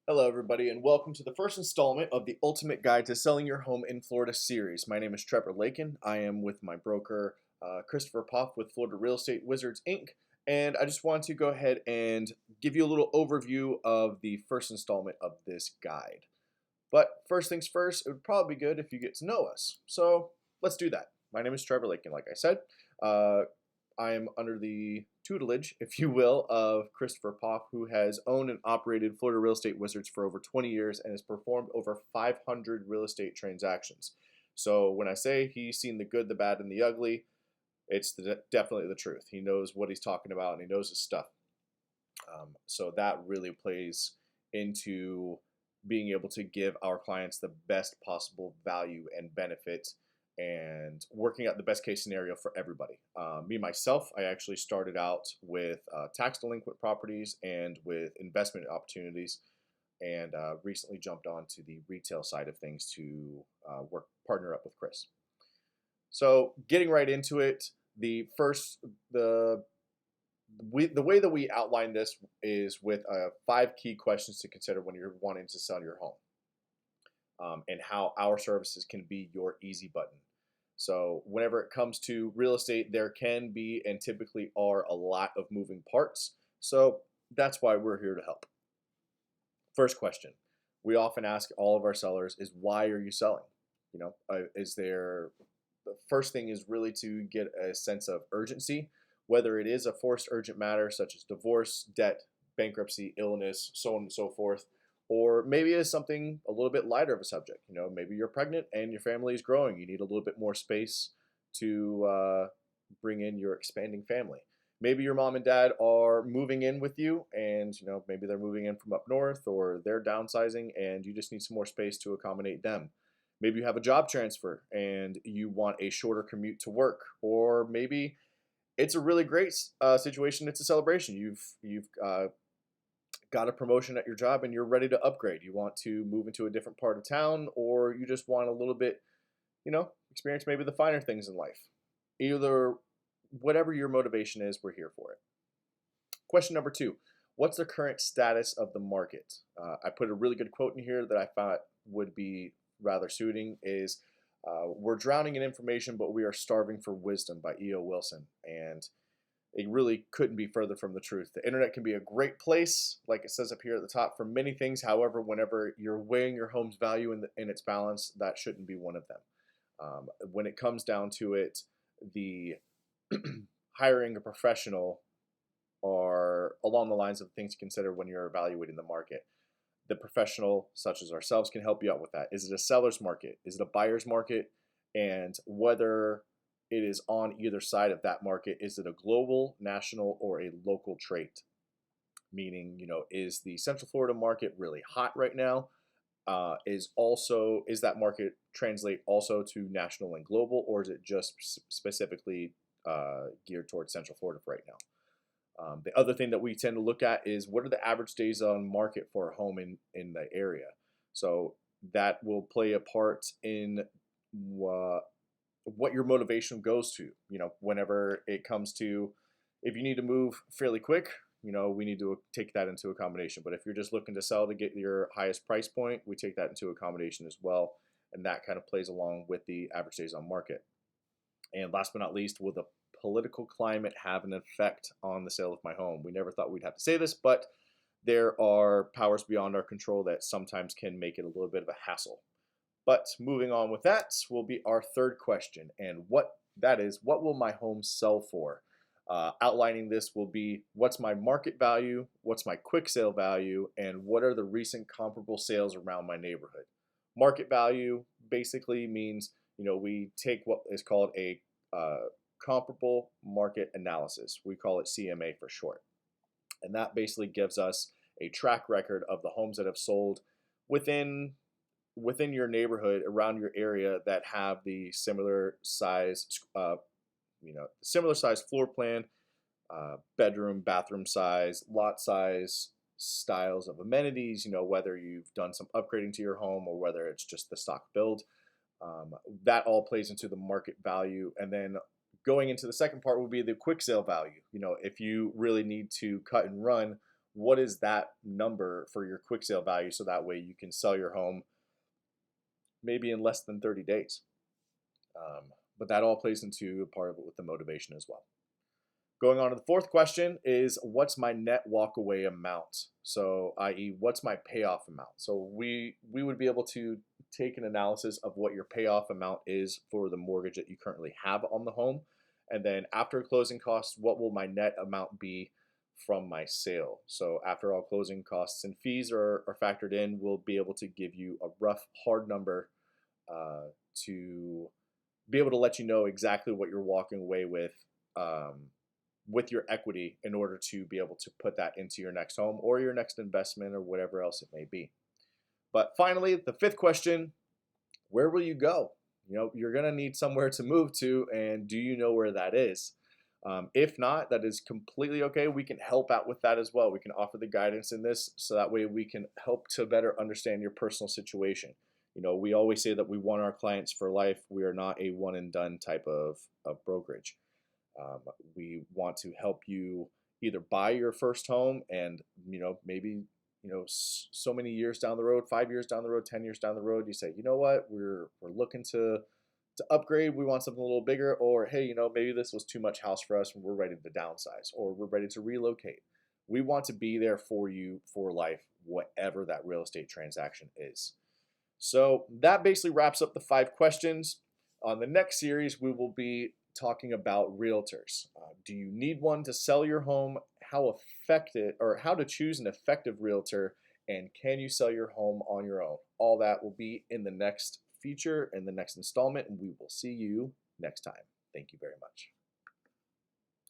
Hello, everybody, and welcome to the first installment of the Ultimate Guide to Selling Your Home in Florida series. My name is Trevor Lakin. I am with my broker, Christopher Poff with Florida Real Estate Wizards, Inc. And I just want to go ahead and give you a little overview of the first installment of this guide. But first things first, it would probably be good if you get to know us. So let's do that. My name is Trevor Lakin, like I said. Uh, I am under the tutelage, if you will, of Christopher Poff, who has owned and operated Florida Real Estate Wizards for over 20 years and has performed over 500 real estate transactions. So when I say he's seen the good, the bad, and the ugly, it's definitely the truth. He knows what he's talking about and he knows his stuff. So that really plays into being able to give our clients the best possible value and benefit and working out the best case scenario for everybody. Me, myself, I actually started out with tax delinquent properties and with investment opportunities and recently jumped onto the retail side of things to partner up with Chris. So getting right into it, the way that we outline this is with 5 key questions to consider when you're wanting to sell your home, and how our services can be your easy button. So whenever it comes to real estate, there can be and typically are a lot of moving parts. So that's why we're here to help. First question we often ask all of our sellers is, why are you selling? Is there, the first thing is really to get a sense of urgency, whether it is a forced urgent matter such as divorce, debt, bankruptcy, illness, so on and so forth, or maybe it's something a little bit lighter of a subject. Maybe you're pregnant and your family is growing. You need a little bit more space to bring in your expanding family. Maybe your mom and dad are moving in with you, and maybe they're moving in from up north, or they're downsizing, and you just need some more space to accommodate them. Maybe you have a job transfer and you want a shorter commute to work, or maybe it's a really great situation. It's a celebration. You've got a promotion at your job and you're ready to upgrade. You want to move into a different part of town, or you just want a little bit, experience maybe the finer things in life. Either whatever your motivation is, we're here for it. Question number 2, what's the current status of the market? I put a really good quote in here that I thought would be rather suiting is, we're drowning in information, but we are starving for wisdom, by E.O. Wilson. And it really couldn't be further from the truth. The internet can be a great place, like it says up here at the top, for many things. However, whenever you're weighing your home's value in its balance, that shouldn't be one of them. When it comes down to it, the hiring a professional are along the lines of things to consider when you're evaluating the market. The professional, such as ourselves, can help you out with that. Is it a seller's market? Is it a buyer's market? And whether it is on either side of that market, is it a global, national, or a local trait? Meaning, is the Central Florida market really hot right now? Is that market translate also to national and global, or is it just specifically geared towards Central Florida for right now? The other thing that we tend to look at is, what are the average days on market for a home in the area? So that will play a part in what your motivation goes to. Whenever it comes to, if you need to move fairly quick, we need to take that into accommodation. But if you're just looking to sell to get your highest price point, we take that into accommodation as well. And that kind of plays along with the average days on market. And last but not least, will the political climate have an effect on the sale of my home? We never thought we'd have to say this, but there are powers beyond our control that sometimes can make it a little bit of a hassle. But moving on with that will be our third question, and what will my home sell for? Outlining this will be, what's my market value, what's my quick sale value, and what are the recent comparable sales around my neighborhood? Market value basically means, we take what is called a comparable market analysis. We call it CMA for short. And that basically gives us a track record of the homes that have sold within your neighborhood, around your area, that have the similar size, similar size floor plan, bedroom, bathroom size, lot size, styles of amenities, whether you've done some upgrading to your home or whether it's just the stock build. That all plays into the market value. And then going into the second part will be the quick sale value. If you really need to cut and run, what is that number for your quick sale value, so that way you can sell your home maybe in less than 30 days. But that all plays into a part of it with the motivation as well. Going on to the fourth question is, what's my net walkaway amount? So, i.e., what's my payoff amount? So we would be able to take an analysis of what your payoff amount is for the mortgage that you currently have on the home, and then after closing costs, what will my net amount be from my sale? So after all closing costs and fees are factored in, we'll be able to give you a rough hard number uh, to be able to let you know exactly what you're walking away with your equity in order to be able to put that into your next home or your next investment or whatever else it may be. But finally, the fifth question, where will you go? You're going to need somewhere to move to, and do you know where that is? If not, that is completely okay. We can help out with that as well. We can offer the guidance in this, so that way we can help to better understand your personal situation. We always say that we want our clients for life. We are not a one and done type of brokerage. Um, we want to help you either buy your first home and, maybe, so many years down the road, 5 years down the road, 10 years down the road, you say, you know what, we're looking to upgrade. We want something a little bigger, or hey, maybe this was too much house for us and we're ready to downsize, or we're ready to relocate. We want to be there for you for life, whatever that real estate transaction is. So that basically wraps up the 5 questions. On the next series, we will be talking about realtors. Do you need one to sell your home? How effective, or how to choose an effective realtor, and can you sell your home on your own? All that will be in the next feature, in the next installment, and we will see you next time. Thank you very much.